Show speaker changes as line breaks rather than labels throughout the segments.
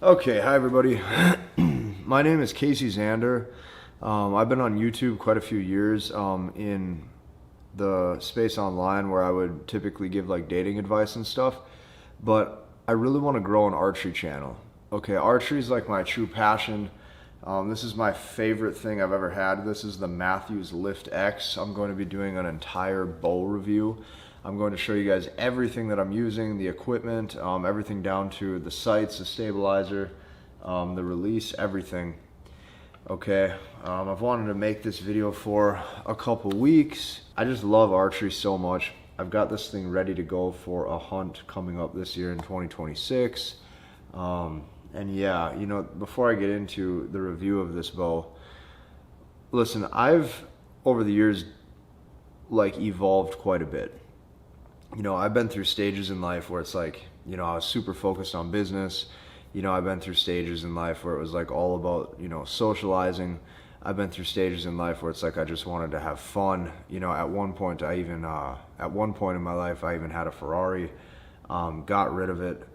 Okay, hi everybody. My name is Casey Zander. I've been on YouTube quite a few years in the space online where I would typically give like dating advice and stuff, but I really want to grow an archery channel. Okay, archery is like my true passion. This is my favorite thing I've ever had. This is the Mathews Lift X. I'm going to be doing an entire bow review. I'm going to show you guys everything that I'm using, the equipment, everything down to the sights, the stabilizer, the release, everything. Okay, I've wanted to make this video for a couple weeks. I just love archery so much. I've got this thing ready to go for a hunt coming up this year in 2026. And yeah, you know, before I get into the review of this bow, listen, I've over the years like evolved quite a bit. You know, I've been through stages in life where it's like, you know, I was super focused on business. You know, I've been through stages in life where it was like all about, you know, socializing. I've been through stages in life where it's like I just wanted to have fun. You know, at one point in my life, I even had a Ferrari, got rid of it.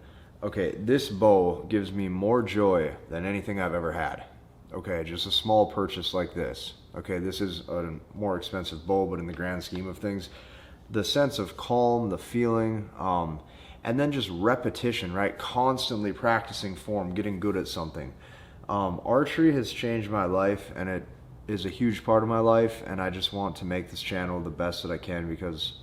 Okay, this bow gives me more joy than anything I've ever had. Okay, just a small purchase like this. Okay, this is a more expensive bow, but in the grand scheme of things, the sense of calm, the feeling, and then just repetition, right? Constantly practicing form, getting good at something. Archery has changed my life, and it is a huge part of my life, and I just want to make this channel the best that I can because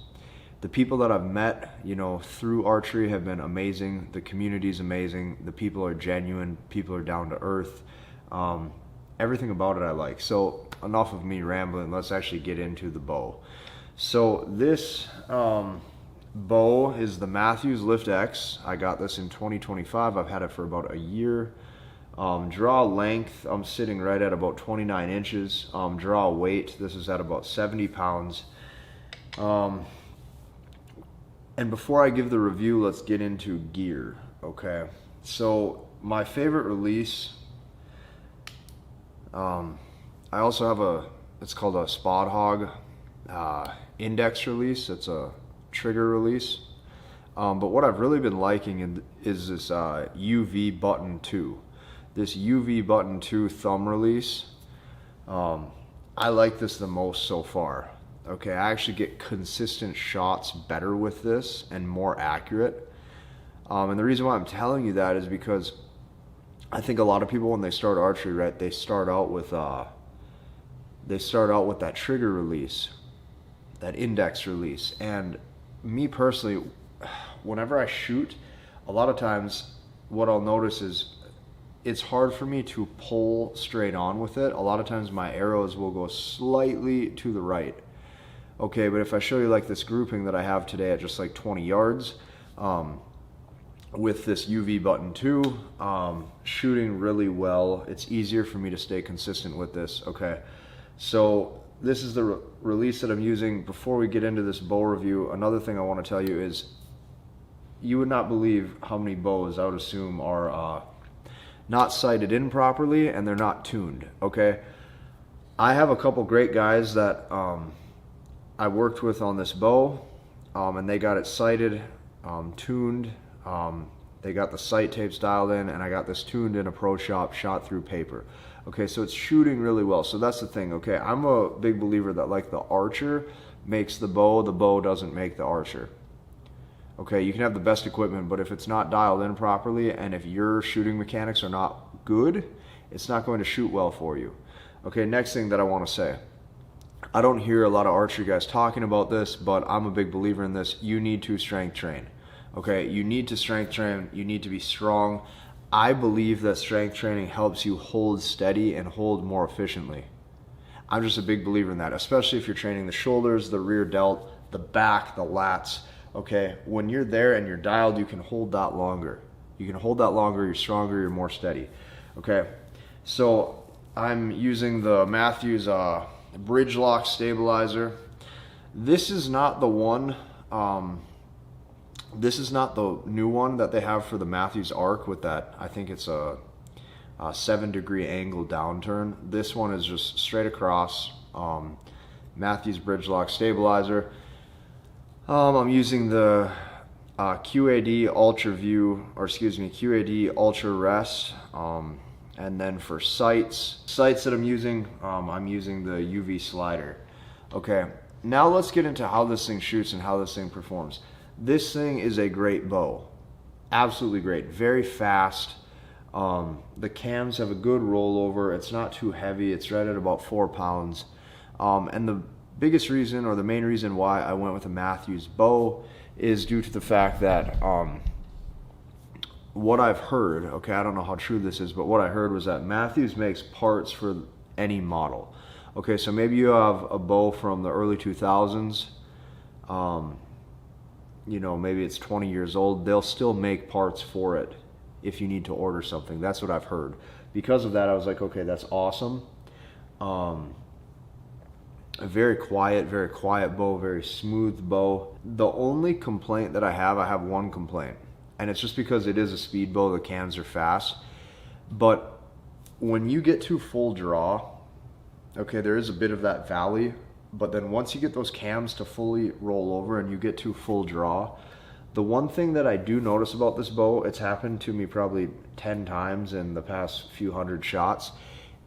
the people that I've met, you know, through archery have been amazing. The community is amazing. The people are genuine. People are down to earth. Everything about it I like. So enough of me rambling. Let's actually get into the bow. So this bow is the Mathews Lift X. I got this in 2025. I've had it for about a year. Draw length, I'm sitting right at about 29 inches. Draw weight, this is at about 70 pounds. And before I give the review, let's get into gear, okay? So my favorite release, I also have it's called a Spot Hog index release. It's a trigger release, but what I've really been liking is this UV button 2. This UV button 2 thumb release. I like this the most so far. Okay, I actually get consistent shots better with this and more accurate. And the reason why I'm telling you that is because I think a lot of people when they start archery, right, they start out with that trigger release, that index release. And me personally, whenever I shoot, a lot of times what I'll notice is it's hard for me to pull straight on with it. A lot of times my arrows will go slightly to the right. Okay, but if I show you like this grouping that I have today at just like 20 yards, with this UV button 2, shooting really well. It's easier for me to stay consistent with this, okay? So this is the release that I'm using. Before we get into this bow review, another thing I want to tell you is you would not believe how many bows I would assume are not sighted in properly and they're not tuned, okay? I have a couple great guys that I worked with on this bow, and they got it sighted, tuned, they got the sight tapes dialed in, and I got this tuned in a pro shop, shot through paper. Okay, so it's shooting really well. So that's the thing, okay? I'm a big believer that like the archer makes the bow doesn't make the archer. Okay, you can have the best equipment, but if it's not dialed in properly and if your shooting mechanics are not good, it's not going to shoot well for you. Okay, next thing that I want to say. I don't hear a lot of archery guys talking about this, but I'm a big believer in this. You need to strength train. Okay, you need to strength train. You need to be strong. I believe that strength training helps you hold steady and hold more efficiently. I'm just a big believer in that, especially if you're training the shoulders, the rear delt, the back, the lats. Okay, when you're there and you're dialed, you can hold that longer. You can hold that longer, you're stronger, you're more steady. Okay, so I'm using the Mathews bridge lock stabilizer. This is not the one, this is not the new one that they have for the Mathews arc with that, I think it's a 7-degree angle downturn. This one is just straight across, Mathews bridge lock stabilizer. I'm using the QAD Ultra View, or excuse me, QAD Ultra Rest. And then for sights that I'm using the UV slider. Okay, now let's get into how this thing shoots and how this thing performs. This thing is a great bow, absolutely great, very fast. The cams have a good rollover. It's not too heavy. It's right at about 4 pounds. And the biggest reason, or the main reason why I went with a Mathews bow is due to the fact that what I've heard, okay, I don't know how true this is, but what I heard was that Mathews makes parts for any model. Okay, so maybe you have a bow from the early 2000s, you know, maybe it's 20 years old, they'll still make parts for it if you need to order something. That's what I've heard. Because of that, I was like, okay, that's awesome. A very quiet bow, very smooth bow. The only complaint that I have one complaint, and it's just because it is a speed bow, the cams are fast. But when you get to full draw, okay, there is a bit of that valley, but then once you get those cams to fully roll over and you get to full draw, the one thing that I do notice about this bow, it's happened to me probably 10 times in the past few hundred shots.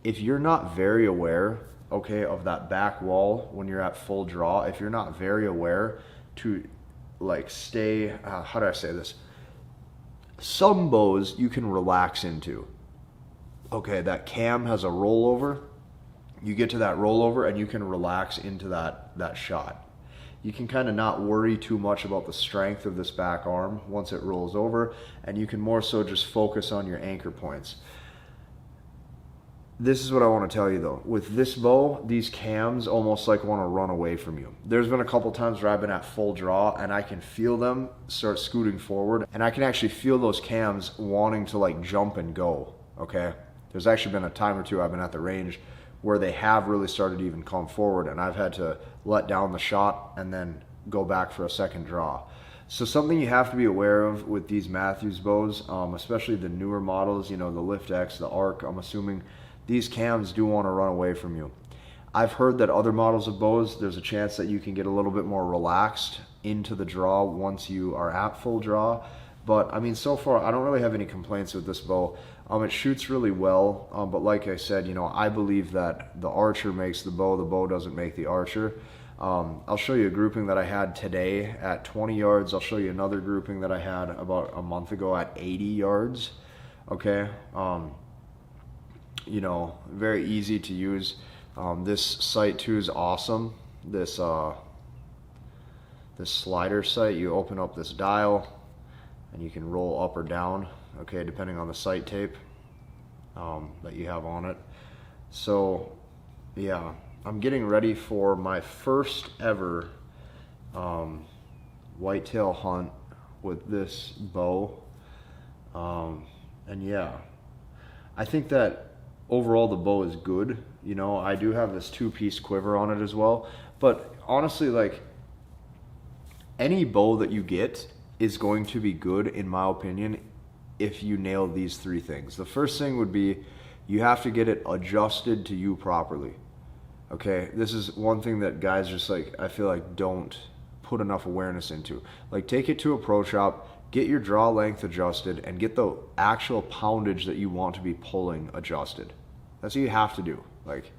If you're not very aware, okay, of that back wall when you're at full draw, if you're not very aware to like stay, how do I say this? Some bows you can relax into. Okay, that cam has a rollover. You get to that rollover and you can relax into that shot. You can kind of not worry too much about the strength of this back arm once it rolls over, and you can more so just focus on your anchor points. This is what I want to tell you though. With this bow, these cams almost like want to run away from you. There's been a couple times where I've been at full draw and I can feel them start scooting forward, and I can actually feel those cams wanting to like jump and go, okay? There's actually been a time or two I've been at the range where they have really started to even come forward, and I've had to let down the shot and then go back for a second draw. So something you have to be aware of with these Mathews bows, especially the newer models, you know, the Lift X, the Arc, I'm assuming, these cams do want to run away from you. I've heard that other models of bows, there's a chance that you can get a little bit more relaxed into the draw once you are at full draw. But I mean, so far, I don't really have any complaints with this bow. It shoots really well, but like I said, you know, I believe that the archer makes the bow doesn't make the archer. I'll show you a grouping that I had today at 20 yards. I'll show you another grouping that I had about a month ago at 80 yards, okay? You know, very easy to use. This sight too is awesome. This slider sight, you open up this dial and you can roll up or down, okay, depending on the sight tape that you have on it. So yeah, I'm getting ready for my first ever whitetail hunt with this bow. And yeah, I think that overall the bow is good. You know, I do have this 2-piece quiver on it as well, but honestly, like, any bow that you get is going to be good, in my opinion, if you nail these 3 things. The first thing would be you have to get it adjusted to you properly. Okay, this is one thing that guys just like, I feel like don't put enough awareness into. Like, take it to a pro shop, get your draw length adjusted, and get the actual poundage that you want to be pulling adjusted. That's what you have to do. Like,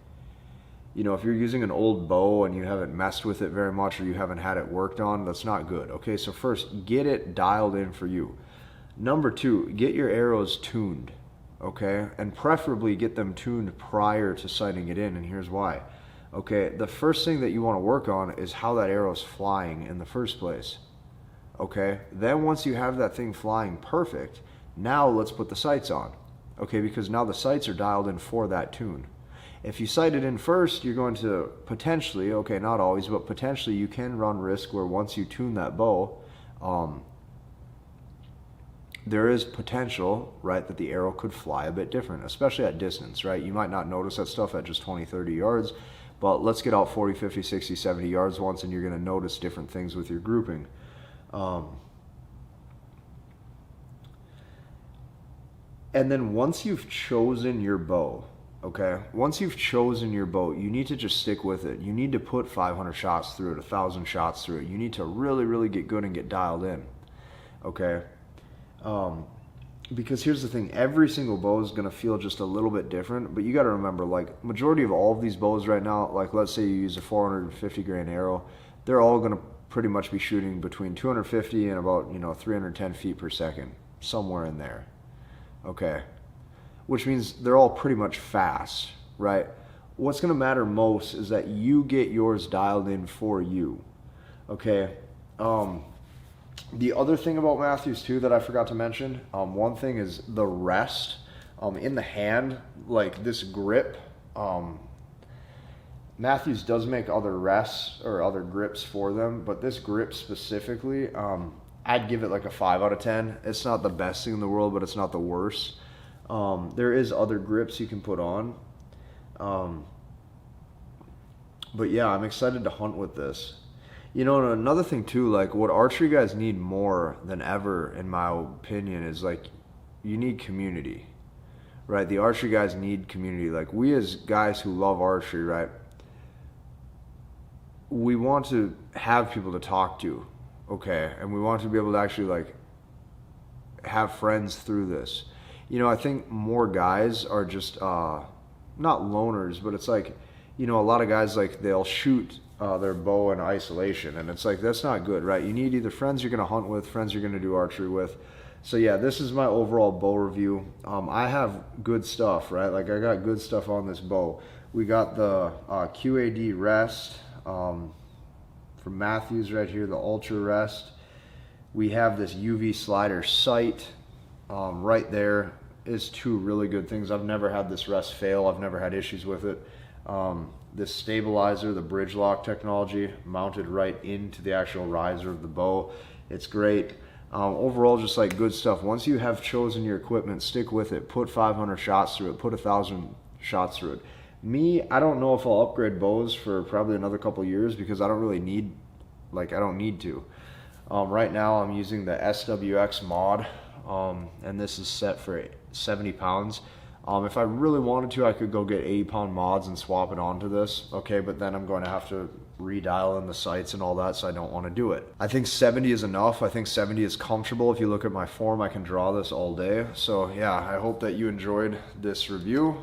you know, if you're using an old bow and you haven't messed with it very much, or you haven't had it worked on, that's not good. Okay, so first, get it dialed in for you. Number 2, get your arrows tuned, okay? And preferably get them tuned prior to sighting it in, and here's why. Okay, the first thing that you want to work on is how that arrow's flying in the first place. Okay, then once you have that thing flying perfect, now let's put the sights on. Okay, because now the sights are dialed in for that tune. If you sight it in first, you're going to potentially, okay, not always, but potentially you can run risk where once you tune that bow, there is potential, right, that the arrow could fly a bit different, especially at distance, right? You might not notice that stuff at just 20, 30 yards, but let's get out 40, 50, 60, 70 yards once, and you're going to notice different things with your grouping. And then once you've chosen your bow, okay, once you've chosen your bow, you need to just stick with it. You need to put 500 shots through it, 1,000 shots through it. You need to really, really get good and get dialed in. okay? Because here's the thing, every single bow is going to feel just a little bit different, but you got to remember, like, majority of all of these bows right now, like, let's say you use a 450 grain arrow, they're all going to pretty much be shooting between 250 and about, 310 feet per second, somewhere in there, okay? Which means they're all pretty much fast, right? What's going to matter most is that you get yours dialed in for you, okay? The other thing about Mathews too that I forgot to mention, one thing is the rest in the hand, like this grip. Mathews does make other rests or other grips for them, but this grip specifically, I'd give it like a 5 out of 10. It's not the best thing in the world, but it's not the worst. There is other grips you can put on. But yeah, I'm excited to hunt with this. And another thing too, like what archery guys need more than ever, in my opinion, is like you need community, right? The archery guys need community. Like we as guys who love archery, right? We want to have people to talk to, okay? And we want to be able to actually like have friends through this. I think more guys are just not loners, but it's like, a lot of guys, like they'll shoot their bow in isolation, and it's like that's not good, right? You need either friends you're going to hunt with, friends you're going to do archery with. So yeah, this is my overall bow review. I have good stuff, right? Like I got good stuff on this bow. We got the QAD rest from Mathews right here, the Ultra Rest. We have this UV slider sight right there. Is two really good things. I've never had this rest fail. I've never had issues with it. This stabilizer, the bridge lock technology, mounted right into the actual riser of the bow. It's great. Overall, just like good stuff. Once you have chosen your equipment, stick with it. Put 500 shots through it. Put 1,000 shots through it. Me, I don't know if I'll upgrade bows for probably another couple years because I don't really need, I don't need to. Right now, I'm using the SWX mod, and this is set for 70 pounds. If I really wanted to, I could go get 80-pound mods and swap it onto this, okay, but then I'm going to have to redial in the sights and all that, so I don't want to do it. I think 70 is enough. I think 70 is comfortable. If you look at my form, I can draw this all day. So yeah, I hope that you enjoyed this review.